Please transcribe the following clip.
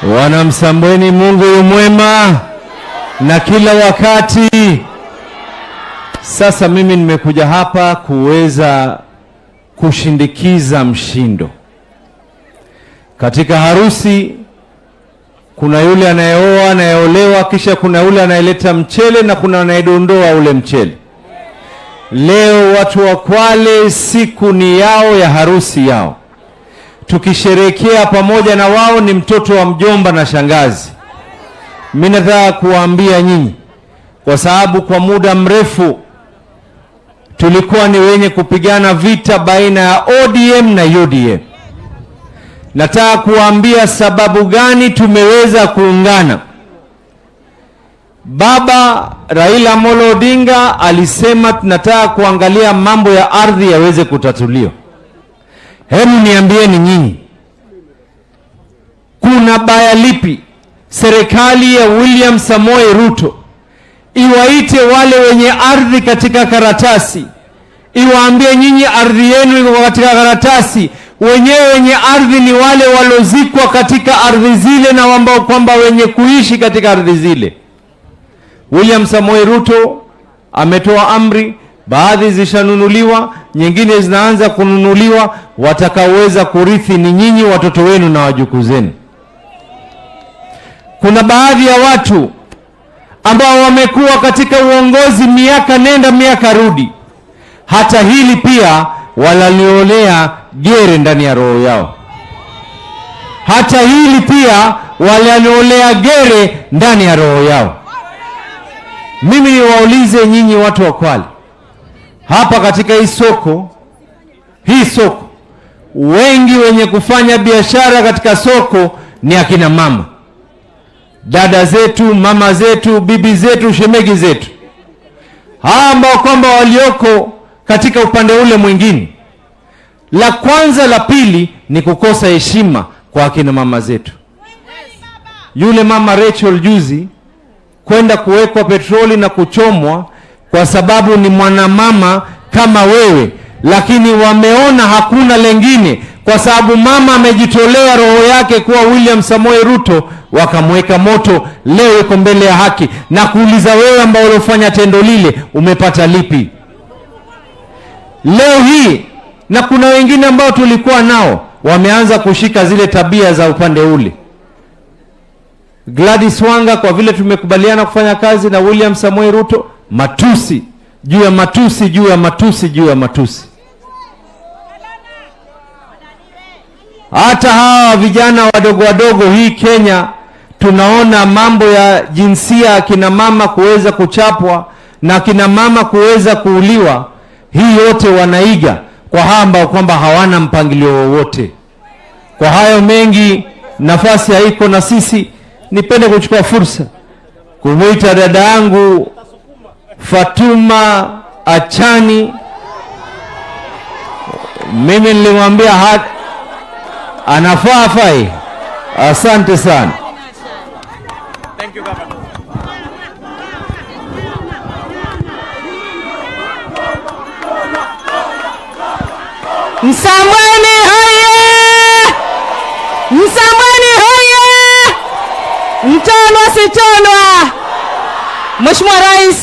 Wanamsambweni Mungu yu mwema na kila wakati. Sasa mimi nimekuja hapa kuweza kushindikiza mshindo. Katika harusi kuna yule anayeoa, anayeolewa, kisha kuna yule anayeleta mchele na kuna anayedondoa ule mchele. Leo watu wa Kwale siku ni yao ya harusi yao. Tukisherehekea pamoja na wao, ni mtoto wa mjomba na shangazi. Mimi nataka kuwaambia nyinyi, kwa sababu kwa muda mrefu tulikuwa ni wenye kupigana vita baina ya ODM na UDM. Nataka kuwaambia sababu gani tumeweza kuungana. Baba Raila Amolo Odinga alisema tunataka kuangalia mambo ya ardhi yaweze kutatuliwa. Hebu niambieni nyinyi, kuna baya lipi serikali ya William Samoei Ruto iwaite wale wenye ardhi katika karatasi, iwaambie nyinyi ardhi yenu iko katika karatasi, wenyewe wenye ardhi ni wale walozikwa katika ardhi zile na ambao kwamba wenye kuishi katika ardhi zile. William Samoei Ruto ametoa amri, baadhi zishanunuliwa, nyingine zinaanza kununuliwa. Watakaoweza kurithi ni nyinyi, watoto wenu na wajukuu zenu. Kuna baadhi ya watu ambao wamekuwa katika uongozi miaka nenda miaka rudi. Hata hili pia walaliolea gere ndani ya roho yao. Hata hili pia walaliolea gere ndani ya roho yao. Mimi niwaulize nyinyi watu wa Kwale, hapa katika hii soko, wengi wenye kufanya biashara katika soko ni akina mama, dada zetu, mama zetu, bibi zetu, shemegi zetu. Hawa ambao kwamba walioko katika upande ule mwingine. La kwanza, la pili ni kukosa heshima kwa akina mama zetu. Yule mama Rachel juzi kwenda kuwekwa petroli na kuchomwa kwa sababu ni mwanamama kama wewe, lakini wameona hakuna lengine, kwa sababu mama amejitolea roho yake kuwa William Samoei Ruto, wakamweka moto. Leo yuko mbele ya haki na kuuliza, wewe ambao ulifanya tendo lile umepata lipi leo hii? Na kuna wengine ambao tulikuwa nao wameanza kushika zile tabia za upande ule. Gladys Wanga, kwa vile tumekubaliana kufanya kazi na William Samoei Ruto, matusi juu ya matusi juu ya matusi juu ya matusi. Hata hawa vijana wadogo wadogo hii Kenya, tunaona mambo ya jinsia, kina mama kuweza kuchapwa na kina mama kuweza kuuliwa. Hii yote wanaiga kwa hamba kwamba hawana mpangilio wowote. Kwa hayo mengi, nafasi haiko na sisi. Nipende kuchukua fursa kumuita dada yangu Fatuma Achani. Mimi nilimwambia anafaa afai. Asante sana. Thank you, Governor. Msambweni hoye! Msambweni hoye! Mtonwa sitonwa! Mheshimiwa Rais